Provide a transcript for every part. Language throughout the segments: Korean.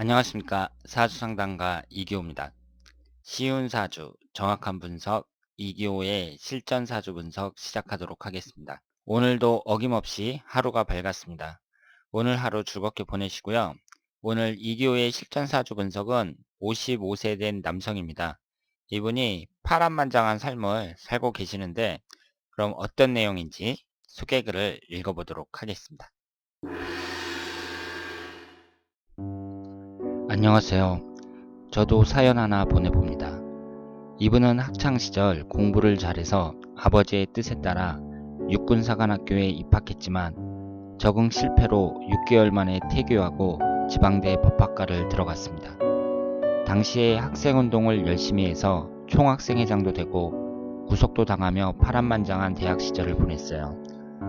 안녕하십니까. 사주상담가 이기호입니다. 쉬운 사주, 정확한 분석, 이기호의 실전 사주 분석 시작하도록 하겠습니다. 오늘도 어김없이 하루가 밝았습니다. 오늘 하루 즐겁게 보내시고요. 오늘 이기호의 실전 사주 분석은 55세 된 남성입니다. 이분이 파란만장한 삶을 살고 계시는데 그럼 어떤 내용인지 소개글을 읽어보도록 하겠습니다. 안녕하세요. 저도 사연 하나 보내봅니다. 이분은 학창시절 공부를 잘해서 아버지의 뜻에 따라 육군사관학교에 입학했지만 적응 실패로 6개월 만에 퇴교하고 지방대 법학과를 들어갔습니다. 당시에 학생운동을 열심히 해서 총학생회장도 되고 구속도 당하며 파란만장한 대학 시절을 보냈어요.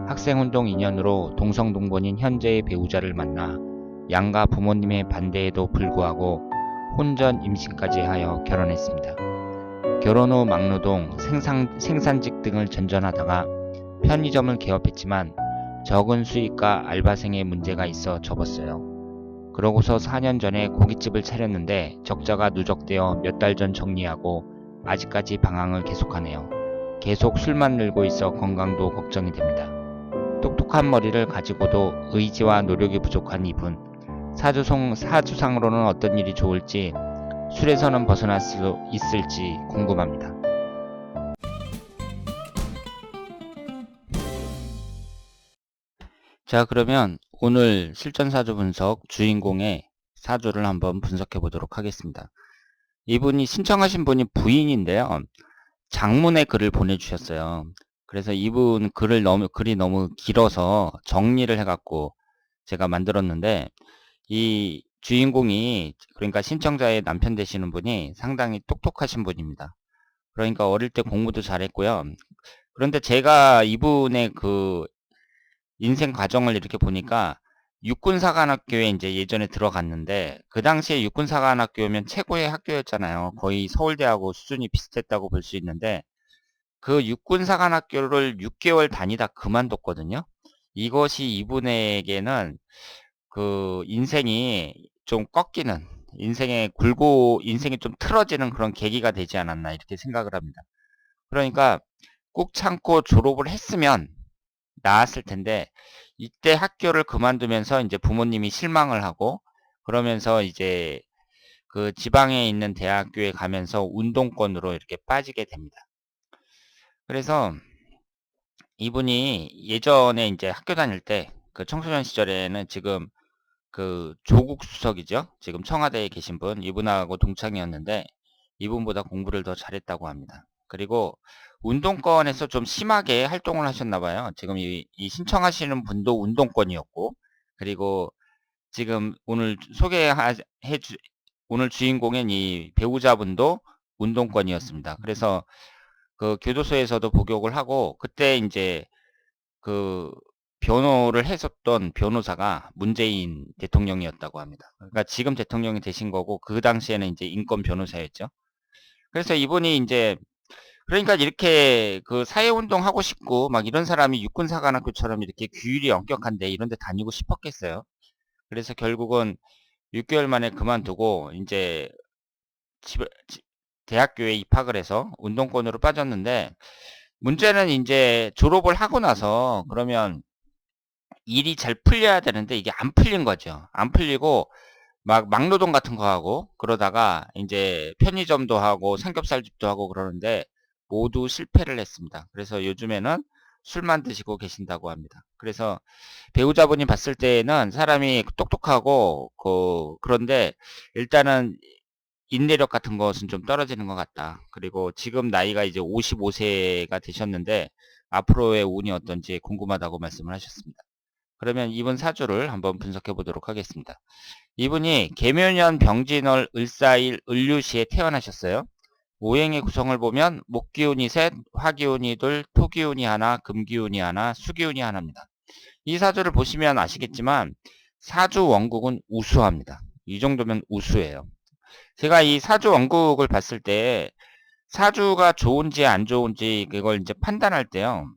학생운동 인연으로 동성동본인 현재의 배우자를 만나 양가 부모님의 반대에도 불구하고 혼전 임신까지 하여 결혼했습니다. 결혼 후 막노동, 생산직 등을 전전하다가 편의점을 개업했지만 적은 수익과 알바생의 문제가 있어 접었어요. 그러고서 4년 전에 고깃집을 차렸는데 적자가 누적되어 몇 달 전 정리하고 아직까지 방황을 계속하네요. 계속 술만 늘고 있어 건강도 걱정이 됩니다. 똑똑한 머리를 가지고도 의지와 노력이 부족한 이분, 사주상으로는 어떤 일이 좋을지, 술에서는 벗어날 수 있을지 궁금합니다. 자, 그러면 오늘 실전사주 분석 주인공의 사주를 한번 분석해 보도록 하겠습니다. 이분이 신청하신 분이 부인인데요. 장문의 글을 보내주셨어요. 그래서 이분 글이 너무 길어서 정리를 해갖고 제가 만들었는데, 이 주인공이, 그러니까 신청자의 남편 되시는 분이 상당히 똑똑하신 분입니다. 그러니까 어릴 때 공부도 잘했고요. 그런데 제가 이분의 그 인생 과정을 이렇게 보니까 육군사관학교에 이제 예전에 들어갔는데, 그 당시에 육군사관학교면 최고의 학교였잖아요. 거의 서울대하고 수준이 비슷했다고 볼 수 있는데, 그 육군사관학교를 6개월 다니다 그만뒀거든요. 이것이 이분에게는 그 인생이 좀 꺾이는, 인생이 좀 틀어지는 그런 계기가 되지 않았나 이렇게 생각을 합니다. 그러니까 꾹 참고 졸업을 했으면 나았을 텐데, 이때 학교를 그만두면서 이제 부모님이 실망을 하고, 그러면서 이제 그 지방에 있는 대학교에 가면서 운동권으로 이렇게 빠지게 됩니다. 그래서 이분이 예전에 이제 학교 다닐 때 그 청소년 시절에는 지금 그 조국 수석이죠. 지금 청와대에 계신 분, 이분하고 동창이었는데 이분보다 공부를 더 잘했다고 합니다. 그리고 운동권에서 좀 심하게 활동을 하셨나 봐요. 지금 이 신청하시는 분도 운동권이었고, 그리고 지금 오늘 주인공인 이 배우자분도 운동권이었습니다. 그래서 그 교도소에서도 복역을 하고, 그때 이제 그 변호를 했었던 변호사가 문재인 대통령이었다고 합니다. 그러니까 지금 대통령이 되신 거고, 그 당시에는 이제 인권 변호사였죠. 그래서 이분이 이제, 그러니까 이렇게 그 사회운동 하고 싶고 막 이런 사람이 육군사관학교처럼 이렇게 규율이 엄격한데 이런 데 다니고 싶었겠어요. 그래서 결국은 6개월 만에 그만두고 이제 집, 대학교에 입학을 해서 운동권으로 빠졌는데, 문제는 이제 졸업을 하고 나서 그러면 일이 잘 풀려야 되는데 이게 안 풀린 거죠. 안 풀리고 막 막노동 같은 거 하고 그러다가 이제 편의점도 하고 삼겹살집도 하고 그러는데 모두 실패를 했습니다. 그래서 요즘에는 술만 드시고 계신다고 합니다. 그래서 배우자분이 봤을 때는 사람이 똑똑하고 그런데 일단은 인내력 같은 것은 좀 떨어지는 것 같다. 그리고 지금 나이가 이제 55세가 되셨는데 앞으로의 운이 어떤지 궁금하다고 말씀을 하셨습니다. 그러면 이분 사주를 한번 분석해 보도록 하겠습니다. 이분이 계묘년 병진월 을사일 을류시에 태어나셨어요. 오행의 구성을 보면 목기운이 셋, 화기운이 둘, 토기운이 하나, 금기운이 하나, 수기운이 하나입니다. 이 사주를 보시면 아시겠지만 사주 원국은 우수합니다. 이 정도면 우수해요. 제가 이 사주 원국을 봤을 때 사주가 좋은지 안 좋은지 그걸 이제 판단할 때요.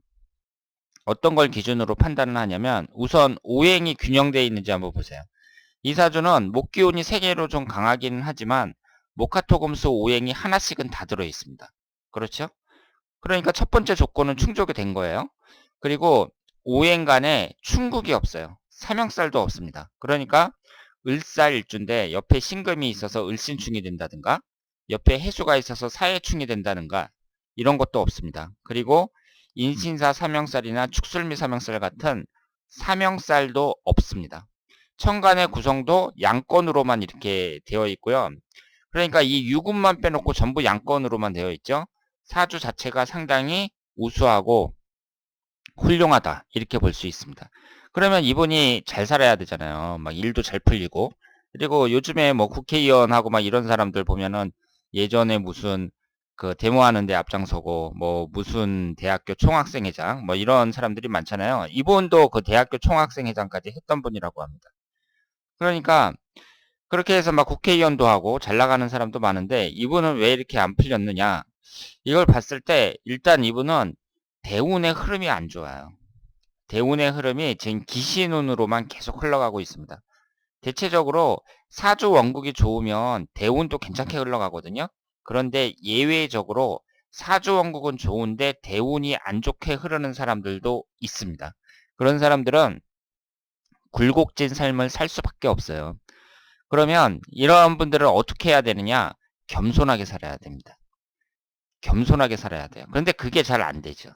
어떤 걸 기준으로 판단을 하냐면 우선 오행이 균형되어 있는지 한번 보세요. 이 사주는 목기운이 3개로 좀 강하기는 하지만 목화토금수 오행이 하나씩은 다 들어있습니다. 그렇죠? 그러니까 첫 번째 조건은 충족이 된 거예요. 그리고 오행 간에 충국이 없어요. 삼형살도 없습니다. 그러니까 을살일주인데 옆에 신금이 있어서 을신충이 된다든가 옆에 해수가 있어서 사해충이 된다든가 이런 것도 없습니다. 그리고 인신사 삼형살이나 축술미 삼형살 같은 삼형살도 없습니다. 천간의 구성도 양건으로만 이렇게 되어 있고요. 그러니까 이 유군만 빼놓고 전부 양건으로만 되어 있죠. 사주 자체가 상당히 우수하고 훌륭하다 이렇게 볼 수 있습니다. 그러면 이분이 잘 살아야 되잖아요. 막 일도 잘 풀리고 그리고 요즘에 뭐 국회의원하고 막 이런 사람들 보면은 예전에 무슨 그 데모하는 데 앞장서고 뭐 무슨 대학교 총학생회장 뭐 이런 사람들이 많잖아요. 이분도 그 대학교 총학생회장까지 했던 분이라고 합니다. 그러니까 그렇게 해서 막 국회의원도 하고 잘 나가는 사람도 많은데 이분은 왜 이렇게 안 풀렸느냐? 이걸 봤을 때 일단 이분은 대운의 흐름이 안 좋아요. 대운의 흐름이 지금 기신운으로만 계속 흘러가고 있습니다. 대체적으로 사주 원국이 좋으면 대운도 괜찮게 흘러가거든요. 그런데 예외적으로 사주 원국은 좋은데 대운이 안 좋게 흐르는 사람들도 있습니다. 그런 사람들은 굴곡진 삶을 살 수밖에 없어요. 그러면 이런 분들은 어떻게 해야 되느냐? 겸손하게 살아야 됩니다. 겸손하게 살아야 돼요. 그런데 그게 잘 안 되죠.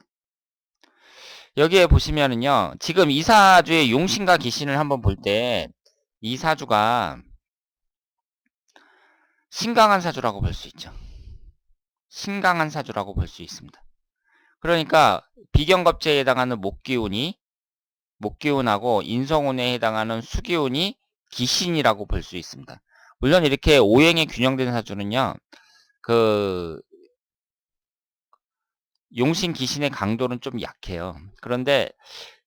여기에 보시면은요. 지금 이 사주의 용신과 기신을 한번 볼 때 이 사주가 신강한 사주라고 볼 수 있죠. 신강한 사주라고 볼 수 있습니다. 그러니까 비경겁제에 해당하는 목기운하고 인성운에 해당하는 수기운이 기신이라고 볼 수 있습니다. 물론 이렇게 오행이 균형된 사주는요. 그 용신 기신의 강도는 좀 약해요. 그런데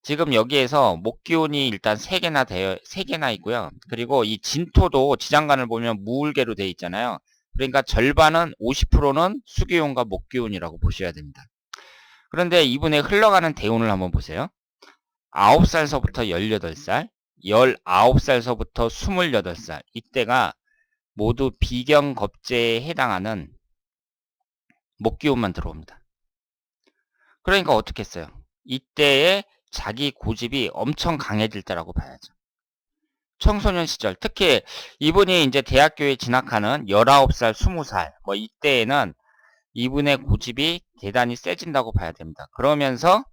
지금 여기에서 목기운이 일단 3개나 있고요. 그리고 이 진토도 지장간을 보면 무울계로 되어 있잖아요. 그러니까 절반은 50%는 수기운과 목기운이라고 보셔야 됩니다. 그런데 이분의 흘러가는 대운을 한번 보세요. 9살서부터 18살, 19살서부터 28살 이때가 모두 비경겁제에 해당하는 목기운만 들어옵니다. 그러니까 어떻게 했어요? 이때에 자기 고집이 엄청 강해질 때라고 봐야죠. 청소년 시절, 특히 이분이 이제 대학교에 진학하는 19살, 20살, 뭐 이때에는 이분의 고집이 대단히 세진다고 봐야 됩니다. 그러면서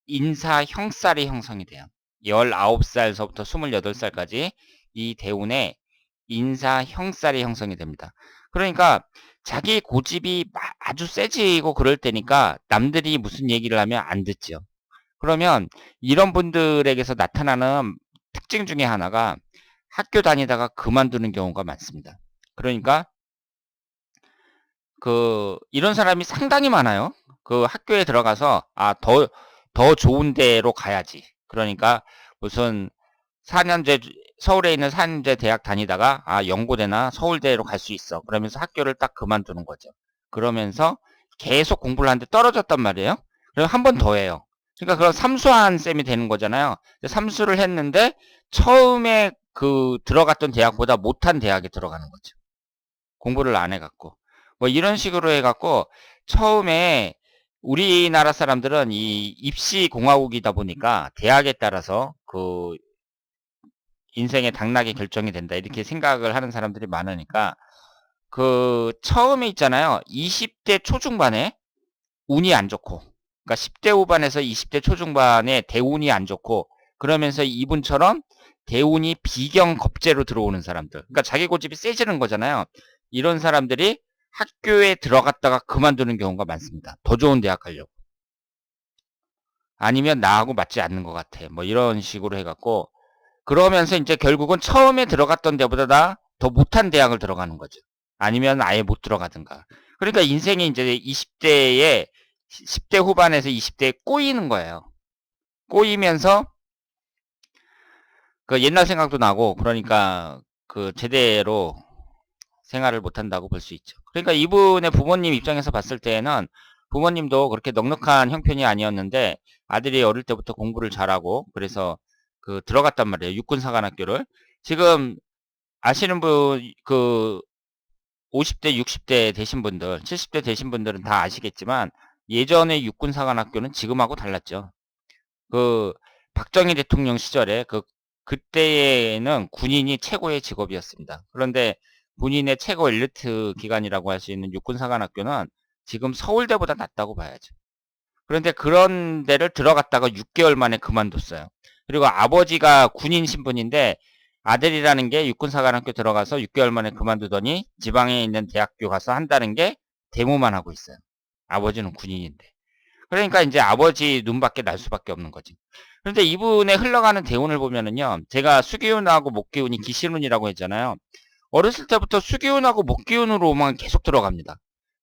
인사 형살이 형성이 돼요. 19살서부터 28살까지 이 대운에 인사 형살이 형성이 됩니다. 그러니까 자기 고집이 아주 세지고 그럴 때니까 남들이 무슨 얘기를 하면 안 듣죠. 그러면 이런 분들에게서 나타나는 특징 중에 하나가 학교 다니다가 그만두는 경우가 많습니다. 그러니까 이런 사람이 상당히 많아요. 그 학교에 들어가서 더 좋은 데로 가야지. 그러니까 무슨 4년제 서울에 있는 4년제 대학 다니다가 연고대나 서울대로 갈 수 있어. 그러면서 학교를 딱 그만두는 거죠. 그러면서 계속 공부를 하는데 떨어졌단 말이에요. 그럼 한 번 더 해요. 그러니까 그런 삼수한 셈이 되는 거잖아요. 삼수를 했는데 처음에 들어갔던 대학보다 못한 대학에 들어가는 거죠. 공부를 안 해갖고. 뭐 이런 식으로 해갖고 처음에 우리나라 사람들은 이 입시 공화국이다 보니까 대학에 따라서 인생의 당락이 결정이 된다 이렇게 생각을 하는 사람들이 많으니까 처음에 있잖아요. 20대 초중반에 운이 안 좋고 그러니까 10대 후반에서 20대 초중반에 대운이 안 좋고 그러면서 이분처럼 대운이 비경겁제로 들어오는 사람들 그러니까 자기 고집이 세지는 거잖아요. 이런 사람들이 학교에 들어갔다가 그만두는 경우가 많습니다. 더 좋은 대학 가려고. 아니면 나하고 맞지 않는 것 같아. 뭐 이런 식으로 해갖고 그러면서 이제 결국은 처음에 들어갔던 데보다 더 못한 대학을 들어가는 거죠. 아니면 아예 못 들어가든가. 그러니까 인생이 이제 20대에 10대 후반에서 20대에 꼬이는 거예요. 꼬이면서 그 옛날 생각도 나고 그러니까 제대로 생활을 못 한다고 볼 수 있죠. 그러니까 이분의 부모님 입장에서 봤을 때는 부모님도 그렇게 넉넉한 형편이 아니었는데 아들이 어릴 때부터 공부를 잘하고 그래서 들어갔단 말이에요. 육군사관학교를. 지금 아시는 분, 50대, 60대 되신 분들, 70대 되신 분들은 다 아시겠지만, 예전에 육군사관학교는 지금하고 달랐죠. 그, 박정희 대통령 시절에 그때에는 군인이 최고의 직업이었습니다. 그런데 군인의 최고 엘리트 기관이라고 할 수 있는 육군사관학교는 지금 서울대보다 낫다고 봐야죠. 그런데 그런 데를 들어갔다가 6개월 만에 그만뒀어요. 그리고 아버지가 군인 신분인데 아들이라는 게 육군사관학교 들어가서 6개월 만에 그만두더니 지방에 있는 대학교 가서 한다는 게 데모만 하고 있어요. 아버지는 군인인데. 그러니까 이제 아버지 눈밖에 날 수밖에 없는 거지. 그런데 이분의 흘러가는 대운을 보면은요, 제가 수기운하고 목기운이 기신운이라고 했잖아요. 어렸을 때부터 수기운하고 목기운으로만 계속 들어갑니다.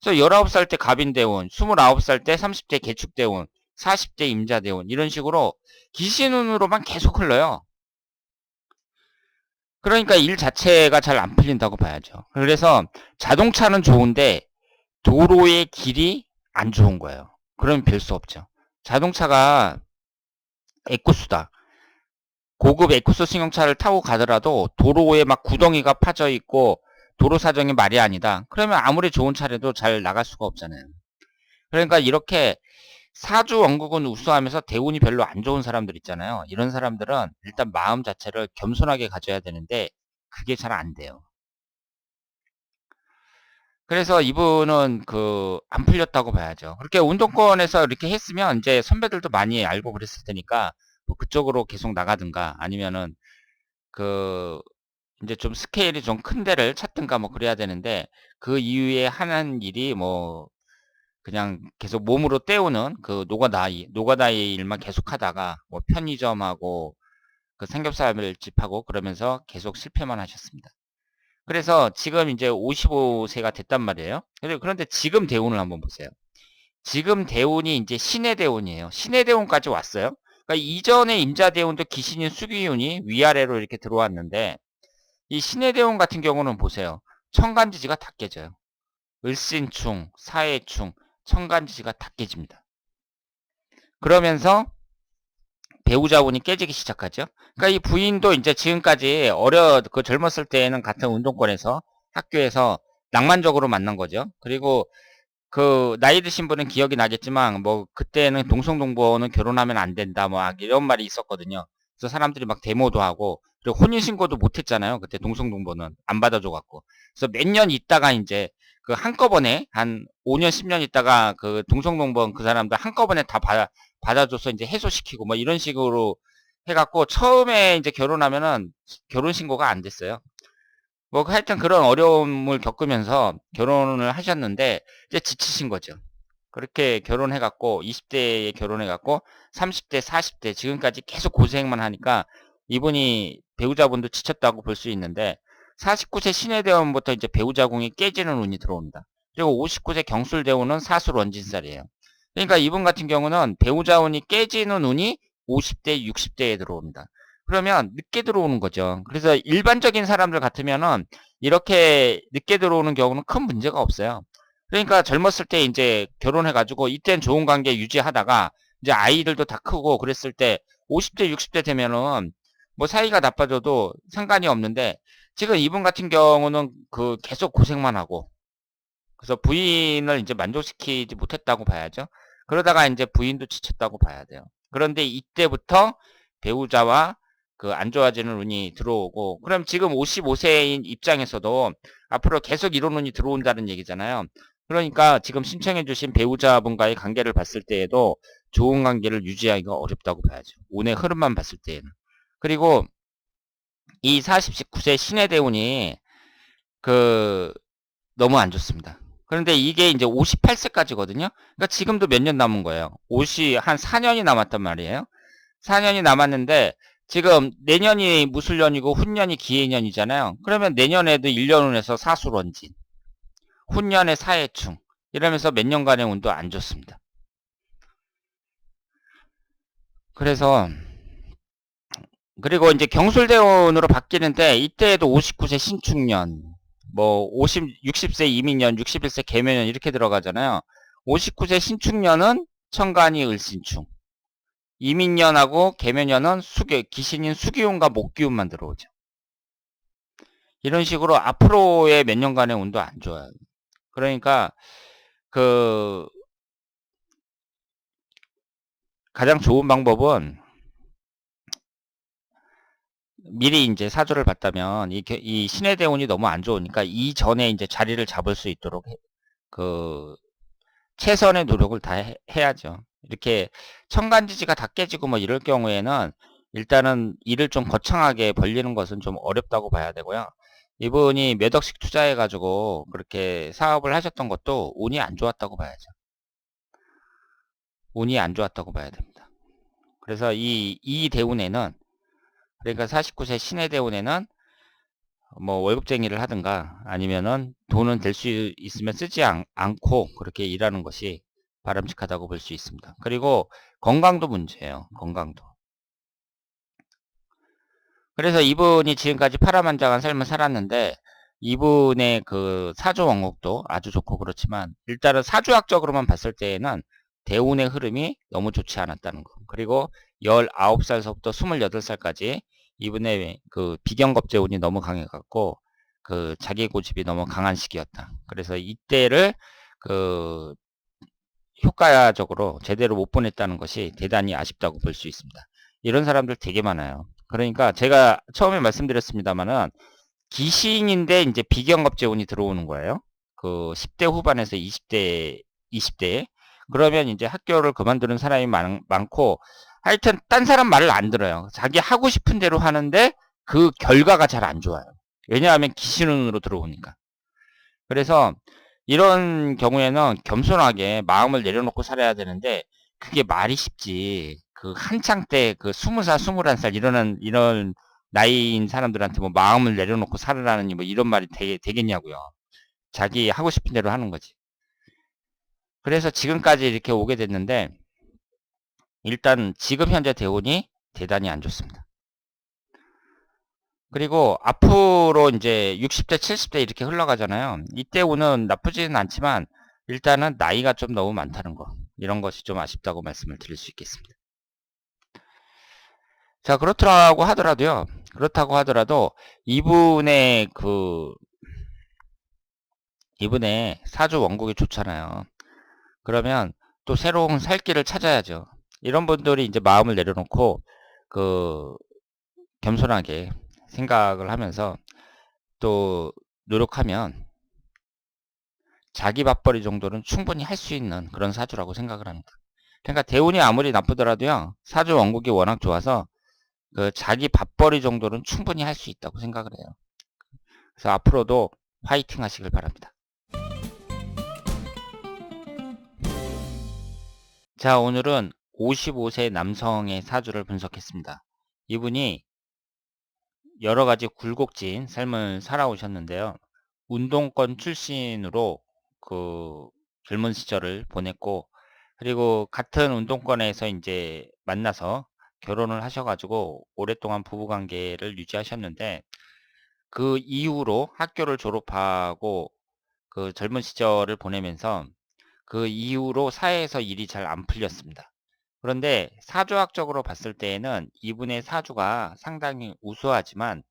그래서 19살 때 갑인대운, 29살 때 30대 개축대운, 40대 임자대운 이런 식으로 기신운으로만 계속 흘러요. 그러니까 일 자체가 잘 안 풀린다고 봐야죠. 그래서 자동차는 좋은데 도로의 길이 안 좋은 거예요. 그러면 별 수 없죠. 자동차가 에쿠스다. 고급 에쿠스 승용차를 타고 가더라도 도로에 막 구덩이가 파져 있고 도로 사정이 말이 아니다. 그러면 아무리 좋은 차라도 잘 나갈 수가 없잖아요. 그러니까 이렇게 사주 원국은 우수하면서 대운이 별로 안 좋은 사람들 있잖아요. 이런 사람들은 일단 마음 자체를 겸손하게 가져야 되는데 그게 잘 안 돼요. 그래서 이분은 안 풀렸다고 봐야죠. 그렇게 운동권에서 이렇게 했으면 이제 선배들도 많이 알고 그랬을 테니까 뭐 그쪽으로 계속 나가든가 아니면은 그 이제 좀 스케일이 좀 큰 데를 찾든가 뭐 그래야 되는데 그 이후에 하는 일이 뭐 그냥 계속 몸으로 때우는 노가다의 일만 계속 하다가 뭐 편의점하고 그 삼겹살 집하고 그러면서 계속 실패만 하셨습니다. 그래서 지금 이제 55세가 됐단 말이에요. 그런데 지금 대운을 한번 보세요. 지금 대운이 이제 신의 대운이에요. 신의 대운까지 왔어요. 그러니까 이전에 임자 대운도 기신인 수기운이 위아래로 이렇게 들어왔는데 이 신의 대운 같은 경우는 보세요. 천간지지가 다 깨져요. 을신충, 사해충, 천간지지가 다 깨집니다. 그러면서 배우자운이 깨지기 시작하죠. 그러니까 이 부인도 이제 지금까지 젊었을 때에는 같은 운동권에서 학교에서 낭만적으로 만난 거죠. 그리고 나이 드신 분은 기억이 나겠지만 뭐 그때는 동성동보는 결혼하면 안 된다 뭐 이런 말이 있었거든요. 그래서 사람들이 막 데모도 하고 그리고 혼인신고도 못 했잖아요. 그때 동성동보는 안 받아줘 갖고. 그래서 몇 년 있다가 이제 한꺼번에 한 5년 10년 있다가 동성동본 그 사람들 한꺼번에 다 받아줘서 이제 해소시키고 뭐 이런 식으로 해갖고 처음에 이제 결혼하면은 결혼신고가 안 됐어요. 뭐 하여튼 그런 어려움을 겪으면서 결혼을 하셨는데 이제 지치신 거죠. 그렇게 결혼해갖고 20대에 결혼해갖고 30대, 40대 지금까지 계속 고생만 하니까 이분이 배우자분도 지쳤다고 볼 수 있는데 49세 신해대원부터 이제 배우자궁이 깨지는 운이 들어옵니다. 그리고 59세 경술대운은 사술원진살이에요. 그러니까 이분 같은 경우는 배우자운이 깨지는 운이 50대, 60대에 들어옵니다. 그러면 늦게 들어오는 거죠. 그래서 일반적인 사람들 같으면은 이렇게 늦게 들어오는 경우는 큰 문제가 없어요. 그러니까 젊었을 때 이제 결혼해가지고 이땐 좋은 관계 유지하다가 이제 아이들도 다 크고 그랬을 때 50대, 60대 되면은 뭐 사이가 나빠져도 상관이 없는데 지금 이분 같은 경우는 계속 고생만 하고 그래서 부인을 이제 만족시키지 못했다고 봐야죠. 그러다가 이제 부인도 지쳤다고 봐야 돼요. 그런데 이때부터 배우자와 안 좋아지는 운이 들어오고 그럼 지금 55세인 입장에서도 앞으로 계속 이런 운이 들어온다는 얘기잖아요. 그러니까 지금 신청해 주신 배우자분과의 관계를 봤을 때에도 좋은 관계를 유지하기가 어렵다고 봐야죠. 운의 흐름만 봤을 때에는. 그리고 이 49세 신의 대운이 너무 안 좋습니다. 그런데 이게 이제 58세까지거든요. 그러니까 지금도 몇 년 남은 거예요. 한 4년이 남았단 말이에요. 4년이 남았는데 지금 내년이 무술년이고 훈년이 기해년이잖아요. 그러면 내년에도 1년운에서 사술원진, 훈년에 사해충 이러면서 몇 년간의 운도 안 좋습니다. 그리고 이제 경술대운으로 바뀌는데 이때에도 59세 신축년, 뭐 60세 이민년, 61세 개묘년 이렇게 들어가잖아요. 59세 신축년은 천간이 을신충, 이민년하고 개묘년은 기신인 수기운과 목기운만 들어오죠. 이런 식으로 앞으로의 몇 년간의 운도 안 좋아요. 그러니까 그 가장 좋은 방법은 미리 이제 사주를 봤다면 이 신의 대운이 너무 안 좋으니까 이전에 이제 자리를 잡을 수 있도록 그 최선의 노력을 다 해야죠. 이렇게 천간지지가 다 깨지고 뭐 이럴 경우에는 일단은 일을 좀 거창하게 벌리는 것은 좀 어렵다고 봐야 되고요. 이분이 몇 억씩 투자해 가지고 그렇게 사업을 하셨던 것도 운이 안 좋았다고 봐야죠. 운이 안 좋았다고 봐야 됩니다. 그래서 이 대운에는, 그러니까 49세 신의 대운에는 뭐 월급쟁이를 하든가 아니면은 돈은 될 수 있으면 쓰지 않고 그렇게 일하는 것이 바람직하다고 볼 수 있습니다. 그리고 건강도 문제예요. 건강도. 그래서 이분이 지금까지 파란만장한 삶을 살았는데 이분의 그 사주 원국도 아주 좋고 그렇지만 일단은 사주학적으로만 봤을 때에는 대운의 흐름이 너무 좋지 않았다는 거. 그리고 19살서부터 28살까지 이분의 그 비경겁재운이 너무 강해갖고 그 자기 고집이 너무 강한 시기였다. 그래서 이때를 그 효과적으로 제대로 못 보냈다는 것이 대단히 아쉽다고 볼 수 있습니다. 이런 사람들 되게 많아요. 그러니까 제가 처음에 말씀드렸습니다만은 기신인데 이제 비경겁재운이 들어오는 거예요. 그 10대 후반에서 20대에. 그러면 이제 학교를 그만두는 사람이 많고 하여튼 딴 사람 말을 안 들어요. 자기 하고 싶은 대로 하는데 그 결과가 잘 안 좋아요. 왜냐하면 기신운으로 들어오니까. 그래서 이런 경우에는 겸손하게 마음을 내려놓고 살아야 되는데 그게 말이 쉽지. 그 한창 때 그 20살, 21살 이런 나이인 사람들한테 뭐 마음을 내려놓고 살으라는 뭐 이런 말이 되겠냐고요. 자기 하고 싶은 대로 하는 거지. 그래서 지금까지 이렇게 오게 됐는데 일단 지금 현재 대운이 대단히 안 좋습니다. 그리고 앞으로 이제 60대, 70대 이렇게 흘러가잖아요. 이때 운은 나쁘지는 않지만 일단은 나이가 좀 너무 많다는 거. 이런 것이 좀 아쉽다고 말씀을 드릴 수 있겠습니다. 자, 그렇다고 하더라도 이분의 이분의 사주 원국이 좋잖아요. 그러면 또 새로운 살 길을 찾아야죠. 이런 분들이 이제 마음을 내려놓고 그 겸손하게 생각을 하면서 또 노력하면 자기 밥벌이 정도는 충분히 할 수 있는 그런 사주라고 생각을 합니다. 그러니까 대운이 아무리 나쁘더라도요. 사주 원국이 워낙 좋아서 그 자기 밥벌이 정도는 충분히 할 수 있다고 생각을 해요. 그래서 앞으로도 화이팅 하시길 바랍니다. 자, 오늘은 55세 남성의 사주를 분석했습니다. 이분이 여러 가지 굴곡진 삶을 살아오셨는데요. 운동권 출신으로 그 젊은 시절을 보냈고, 그리고 같은 운동권에서 이제 만나서 결혼을 하셔가지고 오랫동안 부부관계를 유지하셨는데, 그 이후로 학교를 졸업하고 그 젊은 시절을 보내면서 그 이후로 사회에서 일이 잘 안 풀렸습니다. 그런데 사주학적으로 봤을 때에는 이분의 사주가 상당히 우수하지만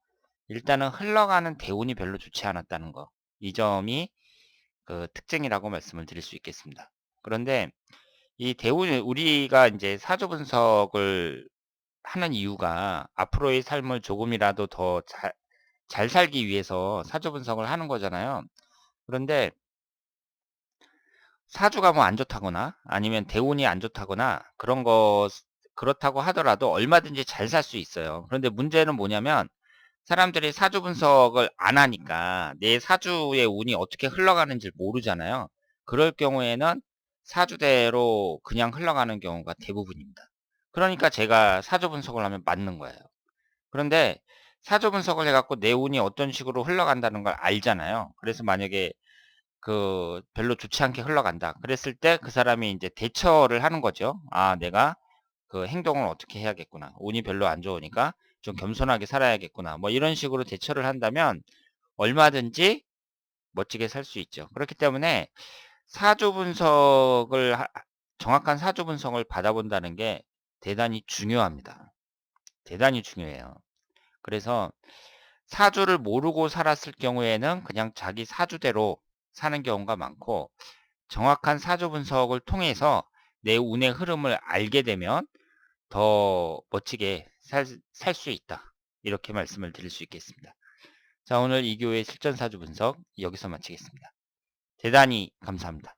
일단은 흘러가는 대운이 별로 좋지 않았다는 거. 이 점이 그 특징이라고 말씀을 드릴 수 있겠습니다. 그런데 이 대운, 우리가 이제 사주 분석을 하는 이유가 앞으로의 삶을 조금이라도 더 잘 살기 위해서 사주 분석을 하는 거잖아요. 그런데 사주가 뭐 안 좋다거나 아니면 대운이 안 좋다거나 그렇다고 하더라도 얼마든지 잘 살 수 있어요. 그런데 문제는 뭐냐면 사람들이 사주 분석을 안 하니까 내 사주의 운이 어떻게 흘러가는지 모르잖아요. 그럴 경우에는 사주대로 그냥 흘러가는 경우가 대부분입니다. 그러니까 제가 사주 분석을 하면 맞는 거예요. 그런데 사주 분석을 해갖고 내 운이 어떤 식으로 흘러간다는 걸 알잖아요. 그래서 만약에 그 별로 좋지 않게 흘러간다. 그랬을 때 그 사람이 이제 대처를 하는 거죠. 아, 내가 그 행동을 어떻게 해야겠구나. 운이 별로 안 좋으니까 좀 겸손하게 살아야겠구나. 뭐 이런 식으로 대처를 한다면 얼마든지 멋지게 살 수 있죠. 그렇기 때문에 사주 분석을 정확한 사주 분석을 받아본다는 게 대단히 중요합니다. 대단히 중요해요. 그래서 사주를 모르고 살았을 경우에는 그냥 자기 사주대로 사는 경우가 많고, 정확한 사주 분석을 통해서 내 운의 흐름을 알게 되면 더 멋지게 살 수 있다. 이렇게 말씀을 드릴 수 있겠습니다. 자, 오늘 이교의 실전사주 분석 여기서 마치겠습니다. 대단히 감사합니다.